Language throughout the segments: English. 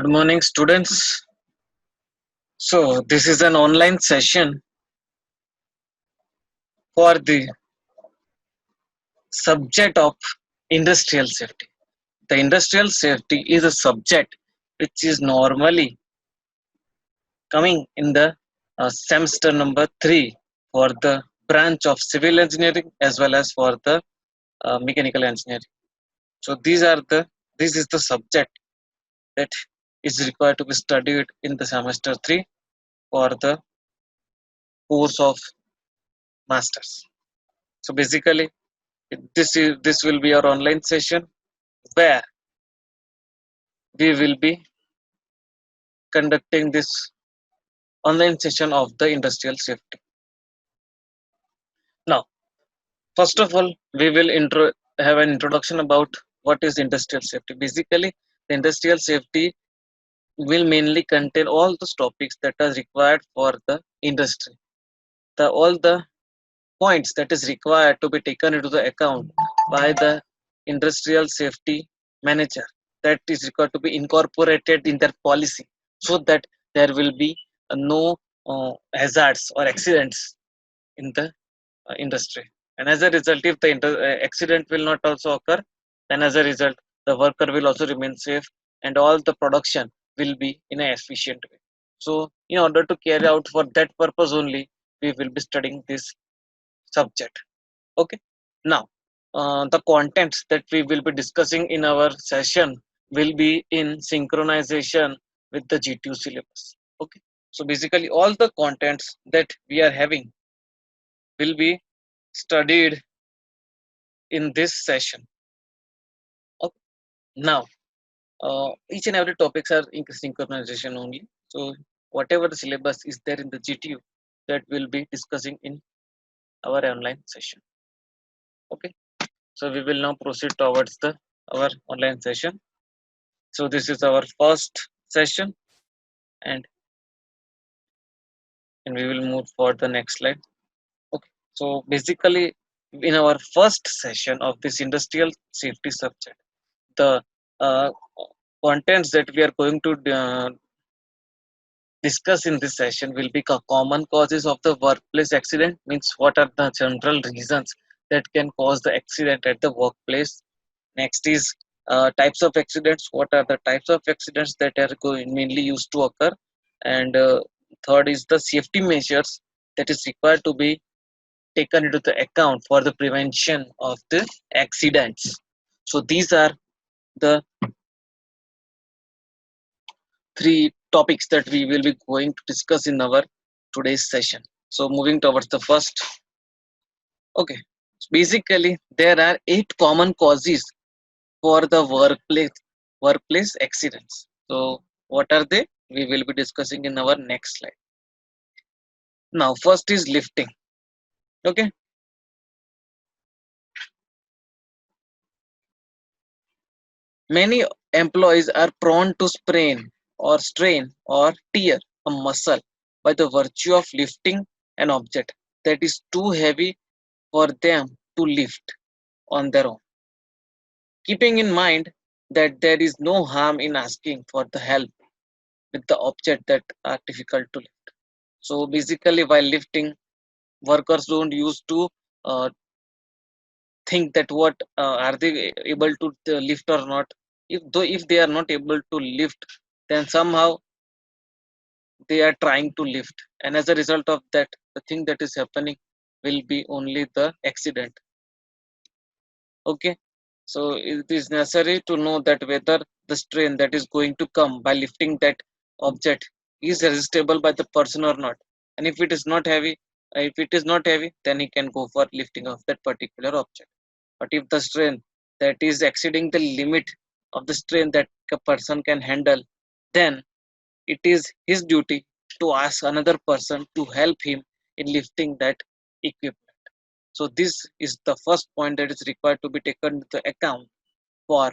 Good morning, students. So, this is an online session for the subject of industrial safety. The industrial safety is a subject which is normally coming in the semester number 3 for the branch of civil engineering as well as for the mechanical engineering. So, this is the subject that is required to be studied in the semester 3 for the course of masters. So basically, this will be our online session where we will be conducting this online session of the industrial safety. Now, first of all, we will have an introduction about what is industrial safety. Basically, the industrial safety will mainly contain all those topics that are required for the industry. All the points that is required to be taken into the account by the industrial safety manager, that is required to be incorporated in their policy so that there will be no hazards or accidents in the industry. And as a result, if the accident will not also occur, then as a result the worker will also remain safe and all the production will be in an efficient way. So in order to carry out for that purpose only, we will be studying this subject. Okay. Now, the contents that we will be discussing in our session will be in synchronization with the GTU syllabus. Okay. So basically, all the contents that we are having will be studied in this session. Okay. Now, each and every topics are in synchronization only. So whatever the syllabus is there in the GTU, that will be discussing in our online session. Okay. So we will now proceed towards the our online session. So this is our first session, and we will move for the next slide. Okay. So basically, in our first session of this industrial safety subject, the uh, contents that we are going to discuss in this session will be common causes of the workplace accident. Means what are the general reasons that can cause the accident at the workplace. Next is types of accidents. What are the types of accidents that are mainly used to occur? And third is the safety measures that is required to be taken into the account for the prevention of the accidents. So these are the three topics that we will be going to discuss in our today's session. So moving towards the first. Okay. So basically, there are 8 common causes for the workplace accidents. So what are they? We will be discussing in our next slide. Now, first is lifting. Okay. Many employees are prone to sprain or strain or tear a muscle by the virtue of lifting an object that is too heavy for them to lift on their own. Keeping in mind that there is no harm in asking for the help with the object that are difficult to lift. So basically, while lifting, workers don't use to uh, think that what are they able to lift or not. If they are not able to lift, then somehow they are trying to lift, and as a result of that, the thing that is happening will be only the accident. Okay. So it is necessary to know that whether the strain that is going to come by lifting that object is resistible by the person or not. And if it is not heavy, then he can go for lifting of that particular object. But if the strain that is exceeding the limit of the strain that a person can handle, then it is his duty to ask another person to help him in lifting that equipment. So this is the first point that is required to be taken into account for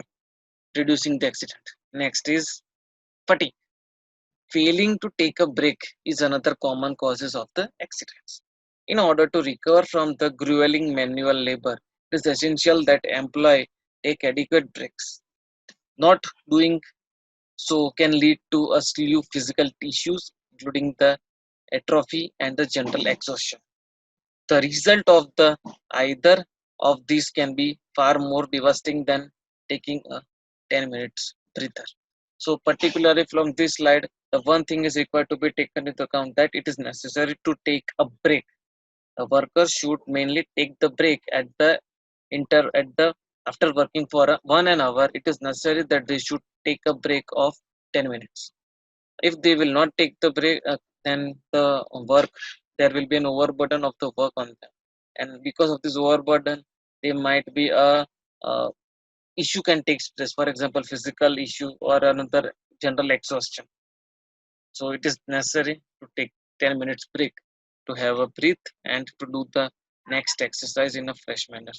reducing the accident. Next is fatigue. Failing to take a break is another common causes of the accidents. In order to recover from the grueling manual labor, it is essential that employee take adequate breaks. Not doing so can lead to a slew of physical issues including the atrophy and the general exhaustion. The result of the either of these can be far more devastating than taking a 10 minutes breather. So particularly from this slide, the one thing is required to be taken into account that it is necessary to take a break. A worker should mainly take the break at the at the after working for 1 hour. It is necessary that they should take a break of 10 minutes. If they will not take the break, then the work there will be an overburden of the work on them, and because of this overburden, there might be a issue can take place. For example, physical issue or another general exhaustion. So it is necessary to take 10 minutes break to have a breath and to do the next exercise in a fresh manner.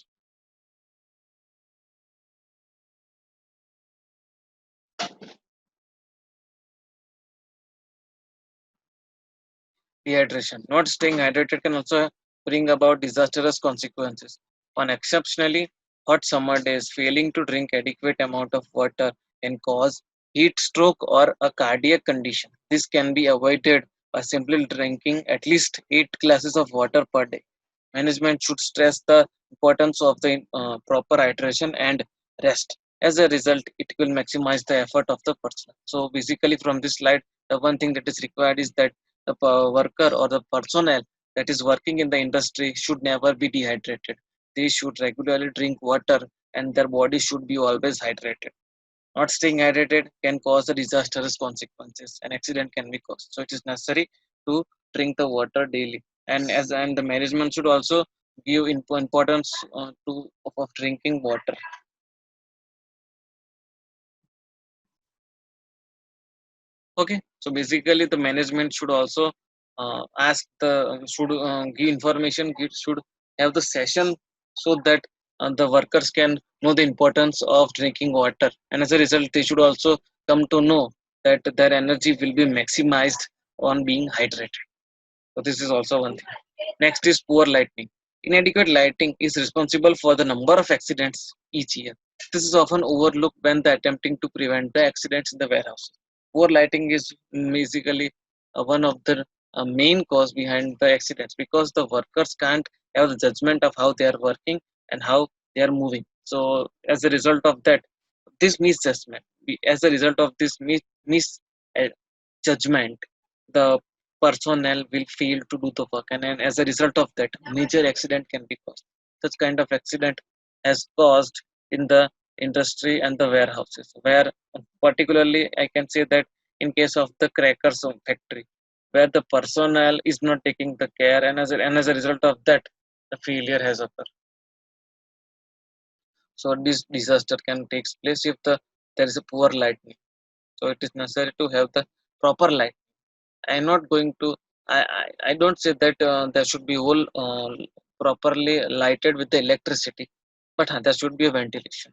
Dehydration. Not staying hydrated can also bring about disastrous consequences. On exceptionally hot summer days, failing to drink adequate amount of water can cause heat stroke or a cardiac condition. This can be avoided by simply drinking at least 8 glasses of water per day. Management should stress the importance of the proper hydration and rest. As a result, it will maximize the effort of the person. So basically from this slide, the one thing that is required is that the worker or the personnel that is working in the industry should never be dehydrated. They should regularly drink water and their body should be always hydrated. Not staying hydrated can cause a disastrous consequences. An accident can be caused. So it is necessary to drink the water daily. And the management should also give importance to of drinking water. Okay, so basically the management should also ask the should give information, should have the session so that the workers can know the importance of drinking water, and as a result they should also come to know that their energy will be maximized on being hydrated. So this is also one thing. Next is poor lighting. Inadequate lighting is responsible for the number of accidents each year. This is often overlooked when they attempting to prevent the accidents in the warehouse. Poor lighting is basically one of the main cause behind the accidents, because the workers can't have the judgment of how they are working and how they are moving. So as a result of that, this misjudgment, as a result of this misjudgment, the personnel will fail to do the work, and as a result of that, major accident can be caused. Such kind of accident has caused in the industry and the warehouses, where particularly I can say that in case of the crackers factory, where the personnel is not taking the care, and as a result of that, the failure has occurred. So this disaster can take place if there is a poor lighting. So it is necessary to have the proper light. I'm not going to. I don't say that there should be whole properly lighted with the electricity, but there should be a ventilation.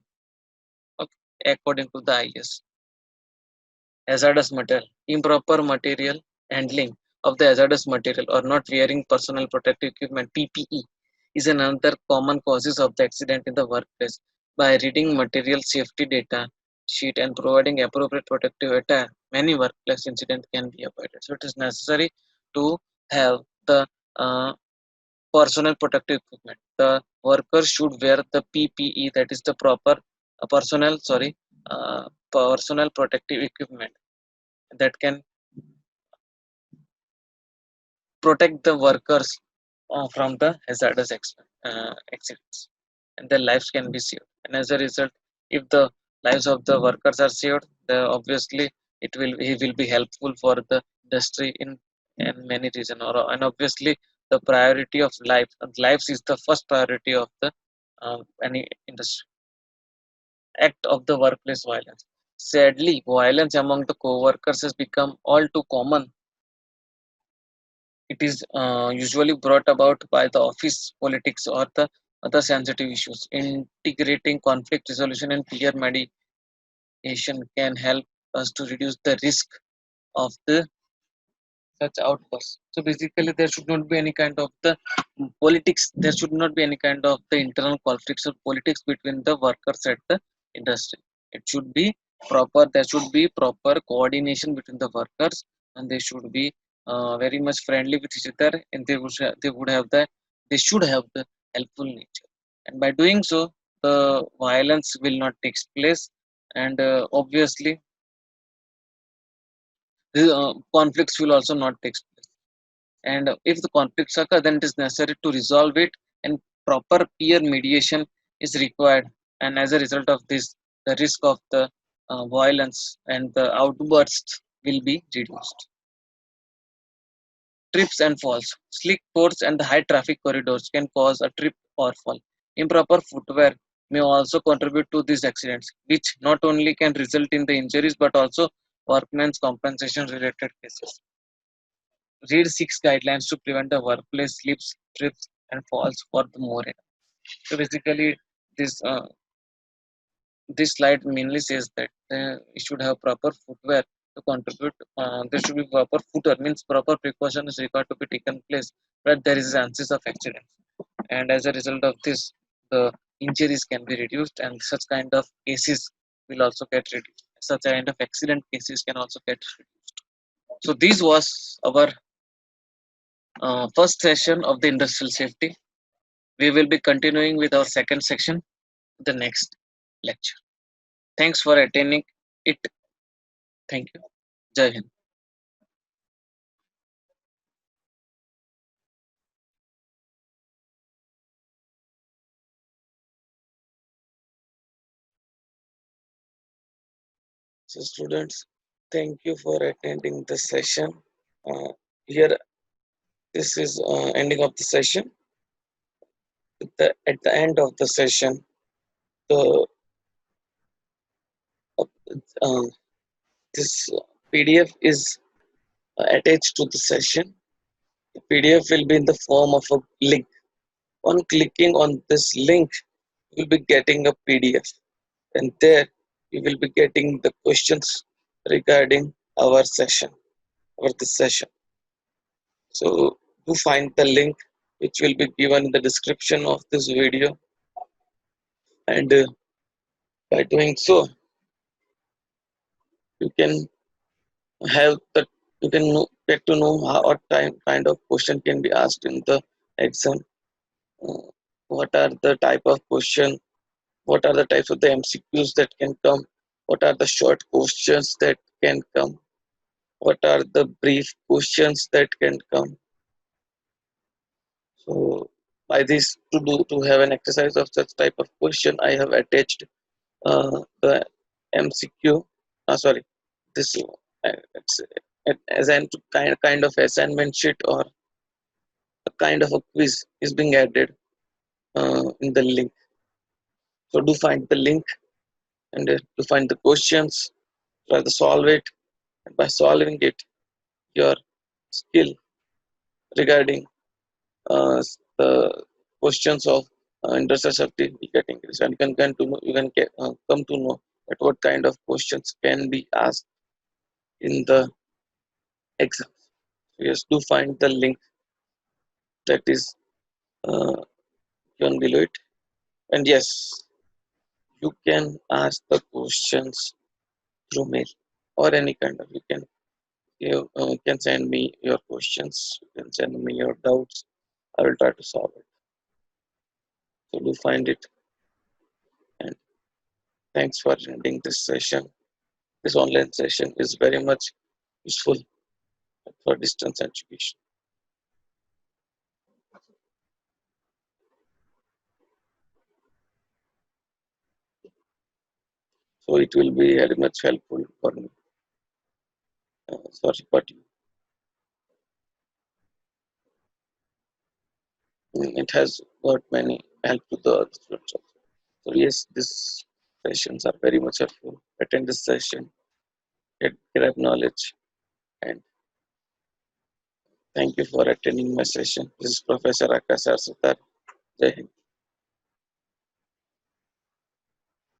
Okay, according to the IS. Hazardous material. Improper material handling of the hazardous material or not wearing personal protective equipment (PPE) is another common causes of the accident in the workplace. By reading material safety data sheet and providing appropriate protective attire, many workplace incidents can be avoided. So it is necessary to have the uh, personal protective equipment. The worker should wear the PPE, that is the proper personal protective equipment that can protect the workers from the hazardous accidents, and their lives can be saved. And as a result, if the lives of the workers are saved, obviously he will be helpful for the industry in many reasons. And obviously, the priority of lives is the first priority of the any industry. Act of the workplace violence. Sadly, violence among the co-workers has become all too common. It is usually brought about by the office politics or the other sensitive issues. Integrating conflict resolution and peer mediation can help us to reduce the risk of the such outbursts. So basically, there should not be any kind of the politics. There should not be any kind of the internal conflicts or politics between the workers at the industry. It should be proper, there should be proper coordination between the workers, and they should be very much friendly with each other, and they should have the helpful nature, and by doing so the violence will not take place, and obviously the conflicts will also not take place. And if the conflicts occur, then it is necessary to resolve it, and proper peer mediation is required, and as a result of this the risk of the violence and the outbursts will be reduced. Trips and falls. Slick roads and the high traffic corridors can cause a trip or fall. Improper footwear may also contribute to these accidents, which not only can result in the injuries but also workmen's compensation related cases. Read six guidelines to prevent the workplace slips, trips, and falls for the more. So basically, this this slide mainly says that you should have proper footwear to contribute. There should be proper footwear, means proper precaution is required to be taken place, but there is chances of accidents, and as a result of this, the injuries can be reduced, and such kind of cases will also get reduced. Such kind of accident cases can also get reduced. So this was our first session of the industrial safety. We will be continuing with our second section, the next lecture. Thanks for attending it. Thank you. Jai Hind. So, students, thank you for attending the session. Here, this is ending of the session. At the end of the session, the uh, this PDF is attached to the session. The PDF will be in the form of a link. On clicking on this link, you will be getting a PDF, and there you will be getting the questions regarding our session or this session. So do find the link which will be given in the description of this video, and by doing so you can have the get to know how what kind of question can be asked in the exam. uh, what are the type of question, what are the types of the MCQs that can come, what are the short questions that can come, what are the brief questions that can come. So by this, to have an exercise of such type of question, I have attached the MCQ. Sorry, this it's as an kind of assignment sheet or a kind of a quiz is being added in the link. So do find the link, and to find the questions, try to solve it, and by solving it, your skill regarding the questions of industrial safety will get increased, and you can come to know that what kind of questions can be asked in the exam. Yes, do find the link that is given below it, and yes, you can ask the questions through mail or any kind of. You can send me your questions. You can send me your doubts. I will try to solve it. So do find it, and thanks for attending this session. This online session is very much useful for distance education. So it will be very much helpful for me. Sorry, but it has got many help to the other students also. So yes, these sessions are very much helpful. Attend this session, grab knowledge, and thank you for attending my session. This is Professor Akash Sutar. Jai Hind.